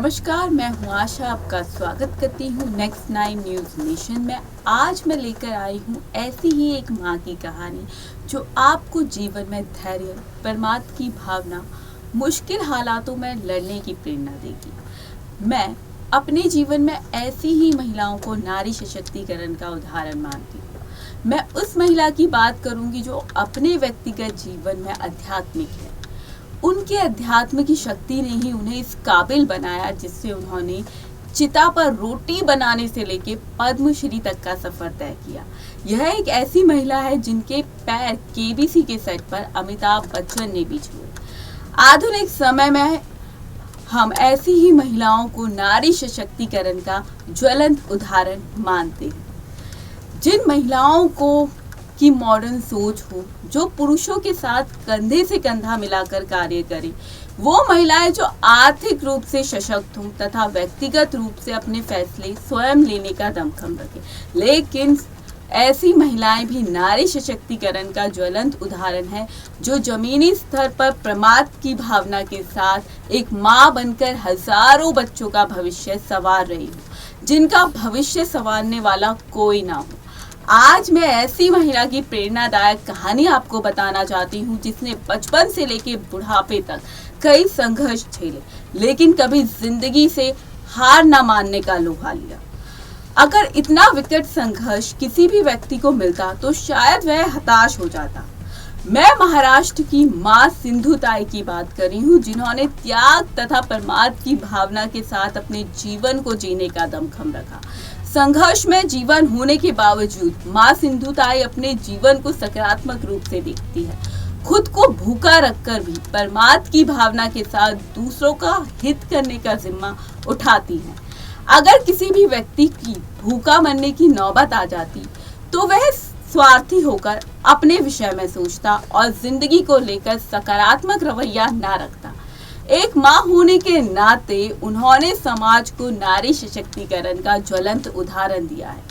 नमस्कार, मैं हूँ आशा, आपका स्वागत करती हूँ नेक्स्ट 9 न्यूज़ नेशन में। आज मैं लेकर आई हूँ ऐसी ही एक माँ की कहानी जो आपको जीवन में धैर्य, परमात्मा की भावना, मुश्किल हालातों में लड़ने की प्रेरणा देगी। मैं अपने जीवन में ऐसी ही महिलाओं को नारी सशक्तिकरण का उदाहरण मानती हूँ। मैं उस महिला की बात करूँगी जो अपने व्यक्तिगत जीवन में आध्यात्मिक है। उनके अध्यात्म की शक्ति ने ही उन्हें इस काबिल बनाया जिससे उन्होंने चिता पर रोटी बनाने से लेके पद्मश्री तक का सफर तय किया। यह एक ऐसी महिला है जिनके पैर केबीसी के सेट पर अमिताभ बच्चन ने भी छुए। आधुनिक समय में हम ऐसी ही महिलाओं को नारी सशक्तिकरण का ज्वलंत उदाहरण मानते हैं। जिन महिलाओं को की मॉडर्न सोच हो, जो पुरुषों के साथ कंधे से कंधा मिलाकर कार्य करे, वो महिलाएं जो आर्थिक रूप से सशक्त हों तथा व्यक्तिगत रूप से अपने फैसले स्वयं लेने का दमखम रखें। लेकिन ऐसी महिलाएं भी नारी सशक्तिकरण का ज्वलंत उदाहरण है जो जमीनी स्तर पर परमात्मा की भावना के साथ एक माँ बनकर हजारों बच्चों का भविष्य संवार रही हो, जिनका भविष्य संवारने वाला कोई ना हो। आज मैं ऐसी महिला की प्रेरणादायक कहानी आपको बताना चाहती हूँ जिसने बचपन से लेकर बुढ़ापे तक कई संघर्ष झेले, लेकिन कभी जिंदगी से हार न मानने का लोहा लिया। अगर इतना विकट संघर्ष किसी भी व्यक्ति को मिलता तो शायद वह हताश हो जाता। मैं महाराष्ट्र की माँ सिंधु ताई की बात कर रही हूँ, जिन्होंने त्याग तथा परमात्मा की भावना के साथ अपने जीवन को जीने का दमखम रखा। संघर्ष में जीवन होने के बावजूद माँ सिंधु ताई अपने जीवन को सकारात्मक रूप से देखती है। खुद को भूखा रखकर भी परमात्मा की भावना के साथ दूसरों का हित करने का जिम्मा उठाती है। अगर किसी भी व्यक्ति की भूखा मरने की नौबत आ जाती तो वह स्वार्थी होकर अपने विषय में सोचता और जिंदगी को लेकर सकारात्मक रवैया ना रखता। एक माँ होने के नाते उन्होंने समाज को नारी सशक्तिकरण का ज्वलंत उदाहरण दिया है।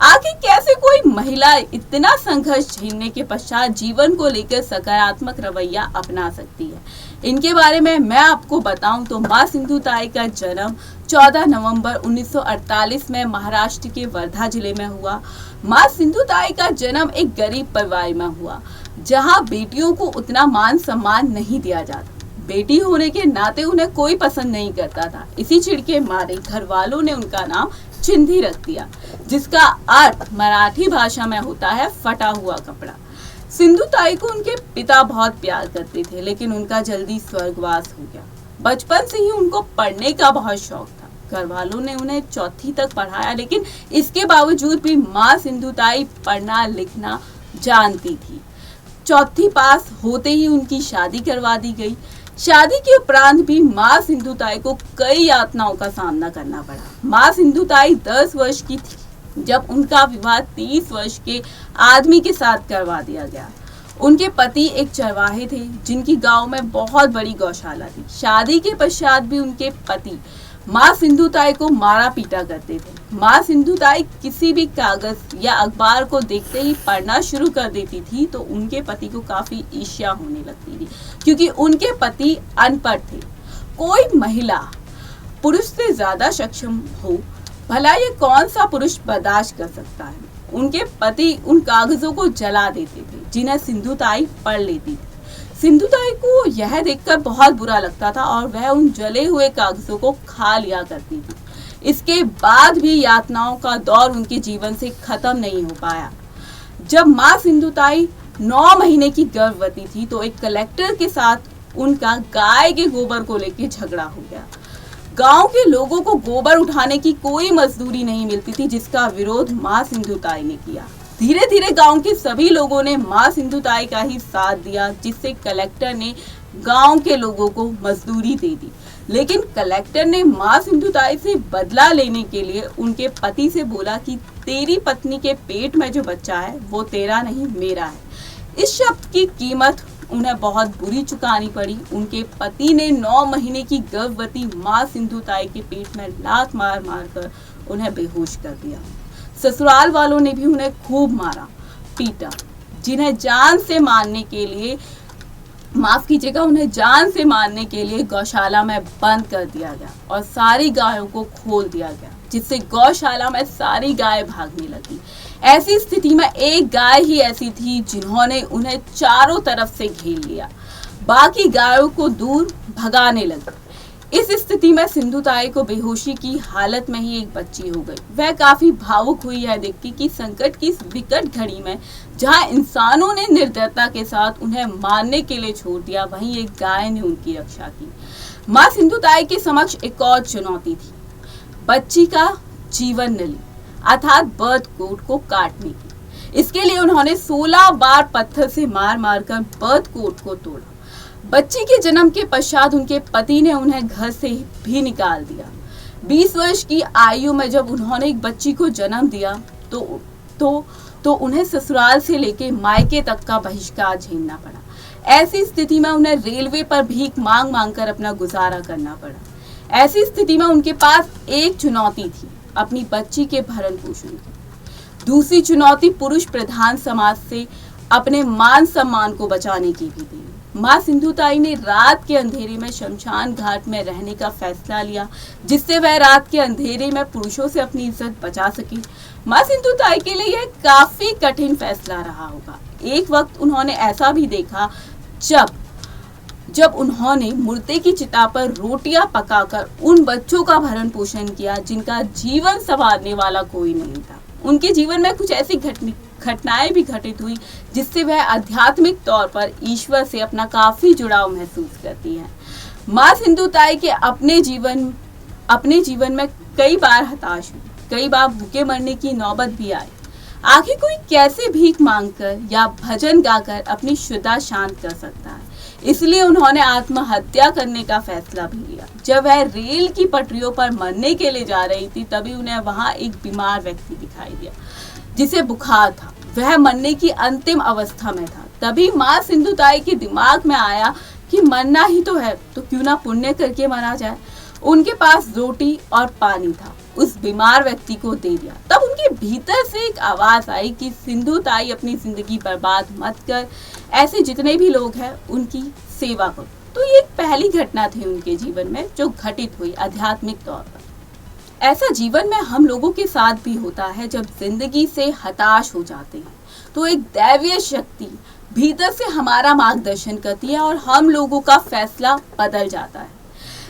आखिर कैसे कोई महिला इतना संघर्ष झेलने के पश्चात जीवन को लेकर सकारात्मक रवैया अपना सकती है, इनके बारे में मैं आपको बताऊं तो माँ सिंधु ताई का जन्म 14 नवंबर 1948 में महाराष्ट्र के वर्धा जिले में हुआ। माँ सिंधु ताई का जन्म एक गरीब परिवार में हुआ, जहां बेटियों को उतना मान सम्मान नहीं दिया जाता। बेटी होने के नाते उन्हें कोई पसंद नहीं करता था। इसी चिढ़ के मारे घर वालों ने उनका नाम चिंधी रख दिया, जिसका अर्थ मराठी भाषा में होता है फटा हुआ कपड़ा। सिंधु ताई को उनके पिता बहुत प्यार करते थे, लेकिन उनका जल्दी स्वर्गवास हो गया। बचपन से ही उनको पढ़ने का बहुत शौक था। घर वालों ने उन्हें चौथी तक पढ़ाया, लेकिन इसके बावजूद भी माँ सिंधु ताई पढ़ना लिखना जानती थी। चौथी पास होते ही उनकी शादी करवा दी गई। शादी के उपरांत भी माँ सिंधु ताई को कई यातनाओं का सामना करना पड़ा। माँ सिंधु ताई 10 वर्ष की थी जब उनका विवाह 30 वर्ष के आदमी के साथ करवा दिया गया। उनके पति एक चरवाहे थे, जिनकी गांव में बहुत बड़ी गौशाला थी। शादी के पश्चात भी उनके पति माँ सिंधु ताई को मारा पीटा करते थे। माँ सिंधु ताई किसी भी कागज या अखबार को देखते ही पढ़ना शुरू कर देती थी तो उनके पति को काफी ईर्ष्या होने लगती थी, क्योंकि उनके पति अनपढ़ थे। कोई महिला पुरुष से ज्यादा सक्षम हो, भला ये कौन सा पुरुष बर्दाश्त कर सकता है। उनके पति उन कागजों को जला देते थे जिन्हें सिंधु ताई पढ़ लेती थी। सिंधु ताई को यह देखकर बहुत बुरा लगता था और वह उन जले हुए कागजों को खा लिया करती थी। इसके बाद भी यातनाओं का दौर उनके जीवन से खत्म नहीं हो पाया। जब माँ सिंधु ताई 9 महीने की गर्भवती थी तो एक कलेक्टर के साथ उनका गाय के गोबर को लेकर झगड़ा हो गया। गांव के लोगों को गोबर उठाने की कोई मजदूरी नहीं मिलती थी, जिसका विरोध माँ सिंधु ताई ने किया। धीरे धीरे गांव के सभी लोगों ने माँ सिंधु ताई का ही साथ दिया, जिससे कलेक्टर ने गांव के लोगों को मजदूरी दे दी। लेकिन कलेक्टर ने माँ सिंधु ताई से बदला लेने के लिए उनके पति से बोला कि तेरी पत्नी के पेट में जो बच्चा है वो तेरा नहीं मेरा है। इस शब्द की कीमत उन्हें बहुत बुरी चुकानी पड़ी। उनके पति ने 9 महीने की गर्भवती माँ सिंधु ताई के पेट में लात मार मार कर उन्हें बेहोश कर दिया। ससुराल वालों ने भी उन्हें खूब मारा पीटा, जिन्हें जान से मारने के लिए माफ कीजिएगा, उन्हें जान से मारने के लिए गौशाला में बंद कर दिया गया और सारी गायों को खोल दिया गया, जिससे गौशाला में सारी गाय भागने लगी। ऐसी स्थिति में एक गाय ही ऐसी थी जिन्होंने उन्हें चारों तरफ से घेर लिया, बाकी गायों को दूर भगाने लगी। इस स्थिति में सिंधुताई को बेहोशी की हालत में ही एक बच्ची हो गई। वह काफी भावुक हुई है देख के कि संकट की इस विकट घड़ी में जहां इंसानों ने निर्दयता के साथ उन्हें मारने के लिए छोड़ दिया, वहीं एक गाय ने उनकी रक्षा की। मां सिंधुताई के समक्ष एक और चुनौती थी, बच्ची का जीवन नली अर्थात बर्थ कोड को काटने की। इसके लिए उन्होंने 16 बार पत्थर से मार मार कर बर्थ कोड को तोड़ा। बच्ची के जन्म के पश्चात उनके पति ने उन्हें घर से भी निकाल दिया। 20 वर्ष की आयु में जब उन्होंने एक बच्ची को जन्म दिया तो उन्हें ससुराल से लेके मायके तक का बहिष्कार झेलना पड़ा। ऐसी स्थिति में उन्हें रेलवे पर भीख मांग मांग कर अपना गुजारा करना पड़ा। ऐसी स्थिति में उनके पास एक चुनौती थी, अपनी बच्ची के भरण पोषण की। दूसरी चुनौती पुरुष प्रधान समाज से अपने मान सम्मान को बचाने की भी थी। मां सिंधुताई ने रात के अंधेरे में शमशान घाट में रहने का फैसला लिया, जिससे वह रात के अंधेरे में पुरुषों से अपनी इज्जत बचा सके। मां सिंधुताई के लिए यह काफी कठिन फैसला रहा होगा। एक वक्त उन्होंने ऐसा भी देखा जब उन्होंने मुर्दे की चिता पर रोटियां पकाकर उन बच्चों का भरण पोषण किया जिनका जीवन संवारने वाला कोई नहीं था। उनके जीवन में कुछ ऐसी घटनाएं भी घटित हुई जिससे वह आध्यात्मिक तौर पर ईश्वर से अपना काफी जुड़ाव महसूस करती हैं। मां सिंधुताई के अपने जीवन में कई बार हताश हुई, कई बार भूखे मरने की नौबत भी आई। आखिर कोई कैसे भीख मांगकर या भजन गाकर अपनी शुदा शांत कर सकता है। इसलिए उन्होंने आत्महत्या करने का फैसला भी लिया। जब वह रेल की पटरियों पर मरने के लिए जा रही थी, तभी उन्हें वहां एक बीमार व्यक्ति दिखाई दिया जिसे बुखार था। वह मरने की अंतिम अवस्था में था। तभी मां सिंधुताई के दिमाग में आया कि मरना ही तो है, तो क्यों ना पुण्य करके मरा जाए। उनके पास रोटी और पानी था, उस बीमार व्यक्ति को दे दिया। तब उनके भीतर से एक आवाज आई कि सिंधुताई अपनी जिंदगी बर्बाद मत कर, ऐसे जितने भी लोग हैं उनकी सेवा करो। तो ये एक पहली घटना थी उनके जीवन में जो घटित हुई आध्यात्मिक तौर पर। ऐसा जीवन में हम लोगों के साथ भी होता है। जब जिंदगी से हताश हो जाते हैं तो एक दैवीय शक्ति भीतर से हमारा मार्गदर्शन करती है और हम लोगों का फैसला बदल जाता है।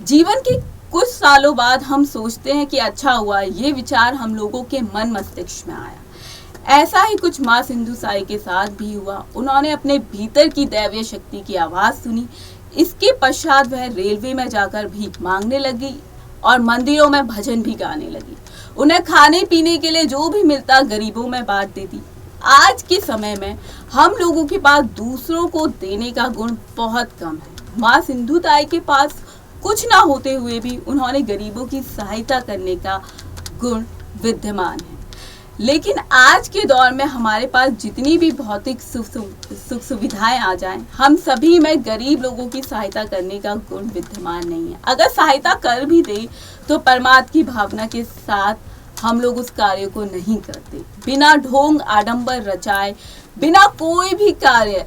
जीवन के कुछ सालों बाद हम सोचते हैं कि अच्छा हुआ ये विचार हम लोगों के मन मस्तिष्क में आया। ऐसा ही कुछ मां सिंधुताई के साथ भी हुआ। उन्होंने अपने भीतर की दैवीय शक्ति की आवाज सुनी। इसके पश्चात वह रेलवे में जाकर भीख मांगने लगी और मंदिरों में भजन भी गाने लगी। उन्हें खाने पीने के लिए जो भी मिलता गरीबों में बांट देती। आज के समय में हम लोगों के पास दूसरों को देने का गुण बहुत कम है। मां सिंधुताई के पास कुछ ना होते हुए भी उन्होंने गरीबों की सहायता करने का गुण विद्यमान है। लेकिन आज के दौर में हमारे पास जितनी भी भौतिक सुख सुविधाएं आ जाएं, हम सभी में गरीब लोगों की सहायता करने का गुण विद्यमान नहीं है। अगर सहायता कर भी दे तो परमात्मा की भावना के साथ हम लोग उस कार्य को नहीं करते। बिना ढोंग आडंबर रचाए बिना कोई भी कार्य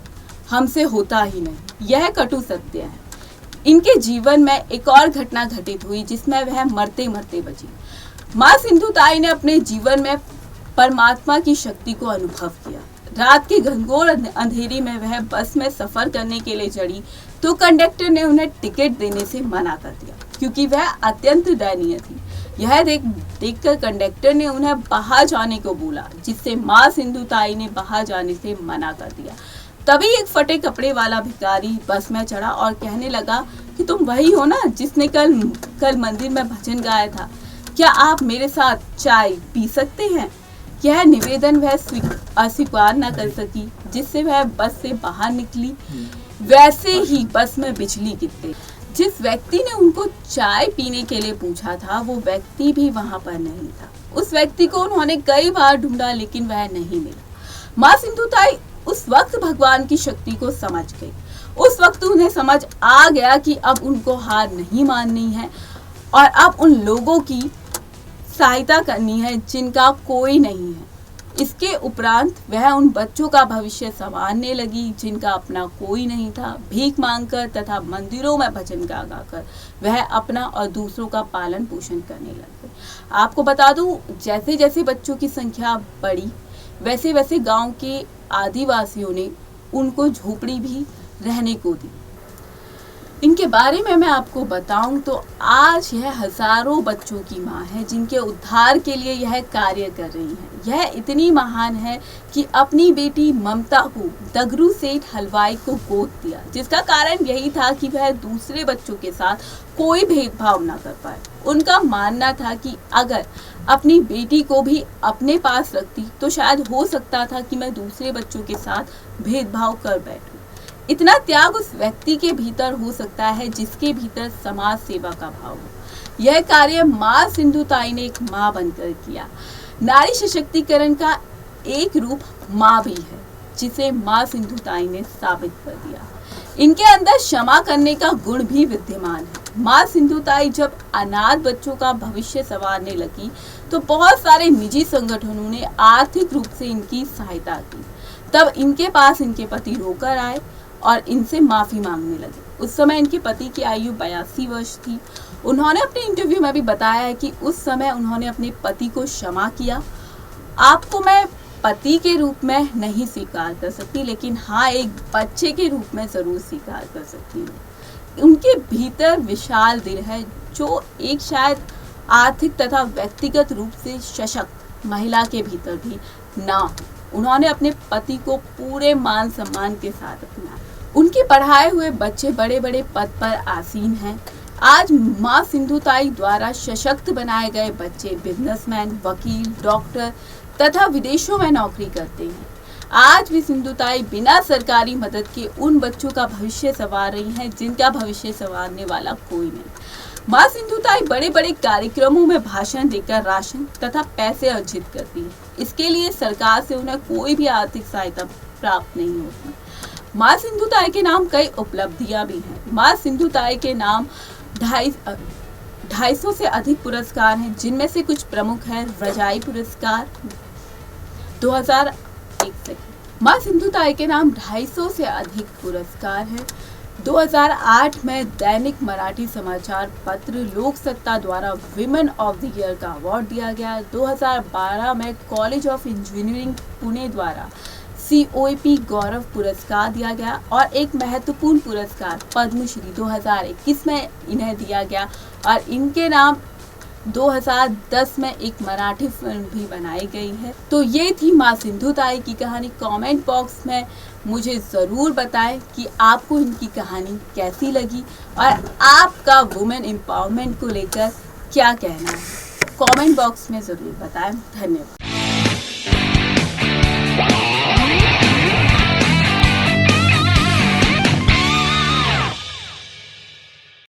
हमसे होता ही नहीं। यह कटु सत्य है। इनके जीवन में एक और घटना घटित हुई जिसमें वह मरते मरते बची। मां सिंधुताई ने अपने जीवन में परमात्मा की शक्ति को अनुभव किया। रात के घनघोर अंधेरी में वह बस में सफर करने के लिए चढ़ी तो कंडक्टर ने उन्हें टिकट देने से मना कर दिया क्योंकि वह अत्यंत दयनीय थी। यह देखकर कंडक्टर ने उन्हें बाहर जाने को बोला, जिससे मां सिंधुताई ने बाहर जाने से मना कर दिया। तभी एक फटे कपड़े वाला भिखारी बस में चढ़ा और कहने लगा कि तुम वही हो ना जिसने कल मंदिर में भजन गाया था, क्या आप मेरे साथ चाय पी सकते हैं। यह निवेदन वह अस्वीकार न कर सकी, जिससे वह बस से बाहर निकली। वैसे ही बस में बिजली गिरते। जिस व्यक्ति ने उनको चाय पीने के लिए पूछा था वो व्यक्ति भी वहां पर नहीं था। उस व्यक्ति को उन्होंने कई बार ढूंढा लेकिन वह नहीं मिला। मां सिंधुताई उस वक्त भगवान की शक्ति को समझ गई। उस वक्त उन्हें समझ आ गया कि अब उनको हार नहीं माननी है और अब उन लोगों की सहायता करनी है जिनका कोई नहीं है। इसके उपरांत वह उन बच्चों का भविष्य संवारने लगी जिनका अपना कोई नहीं था। भीख मांगकर तथा मंदिरों में भजन गा गाकर वह अपना और दूसरों का पालन पोषण करने लग गई। आपको बता दूं, जैसे जैसे बच्चों की संख्या बढ़ी वैसे वैसे गांव के आदिवासियों ने उनको झोपड़ी भी रहने को दी। इनके बारे में मैं आपको बताऊं तो आज यह हजारों बच्चों की मां है जिनके उद्धार के लिए यह कार्य कर रही है। यह इतनी महान है कि अपनी बेटी ममता को दगरू सेठ हलवाई को गोद दिया, जिसका कारण यही था कि वह दूसरे बच्चों के साथ कोई भेदभाव ना कर पाए। उनका मानना था कि अगर अपनी बेटी को भी अपने पास रखती तो शायद हो सकता था कि मैं दूसरे बच्चों के साथ भेदभाव कर बैठूं। इतना त्याग उस व्यक्ति के भीतर हो सकता है जिसके भीतर समाज सेवा का भाव हो। यह कार्य मां सिंधुताई ने एक मां बनकर किया। नारी सशक्तिकरण का एक रूप मां भी है, जिसे मां सिंधुताई ने साबित कर दिया। इनके अंदर क्षमा करने का गुण भी विद्यमान है। मां सिंधुताई जब अनाथ बच्चों का भविष्य संवारने लगी तो बहुत सारे निजी संगठनों ने आर्थिक रूप से इनकी सहायता की। तब इनके पास इनके पति रोकर आए और इनसे माफी मांगने लगे। उस समय इनके पति की आयु 82 वर्ष थी। उन्होंने अपने इंटरव्यू में भी बताया है कि उस समय उन्होंने अपने पति को क्षमा किया। आपको मैं पति के रूप में नहीं स्वीकार कर सकती, लेकिन हाँ एक बच्चे के रूप में जरूर स्वीकार कर सकती हूँ। उनके भीतर विशाल दिल है जो एक शायद आर्थिक तथा व्यक्तिगत रूप से सशक्त महिला के भीतर भी ना हो। उन्होंने अपने पति को पूरे मान सम्मान के साथ अपनाया। उनके पढ़ाए हुए बच्चे बड़े बड़े पद पर आसीन हैं। आज मां सिंधुताई द्वारा सशक्त बनाए गए बच्चे बिजनेसमैन, वकील, डॉक्टर तथा विदेशों में नौकरी करते हैं। आज भी सिंधुताई बिना सरकारी मदद के उन बच्चों का भविष्य संवार रही हैं जिनका भविष्य संवारने वाला कोई नहीं। मां सिंधुताई बड़े बड़े कार्यक्रमों में भाषण देकर राशन तथा पैसे अर्जित करती है। इसके लिए सरकार से उन्हें कोई भी आर्थिक सहायता प्राप्त नहीं होती। मां सिंधुताई के नाम कई उपलब्धियां भी हैं। मां सिंधुताई के नाम 250 से अधिक पुरस्कार हैं, जिनमें से कुछ प्रमुख हैं रजाई पुरस्कार 2001। मां सिंधुताई के नाम 250 से अधिक पुरस्कार हैं। 2008 में दैनिक मराठी समाचार पत्र लोक सत्ता द्वारा विमेन ऑफ द ईयर का अवार्ड दिया गया। 2012 में कॉलेज ऑफ इंजीनियरिंग पुणे द्वारा COAP गौरव पुरस्कार दिया गया और एक महत्वपूर्ण पुरस्कार पद्मश्री 2021 में इन्हें दिया गया और इनके नाम 2010 में एक मराठी फिल्म भी बनाई गई है। तो ये थी मां सिंधुताई की कहानी। कमेंट बॉक्स में मुझे ज़रूर बताएं कि आपको इनकी कहानी कैसी लगी और आपका वुमेन एम्पावरमेंट को लेकर क्या कहना है। कमेंट बॉक्स में ज़रूर बताएं। धन्यवाद।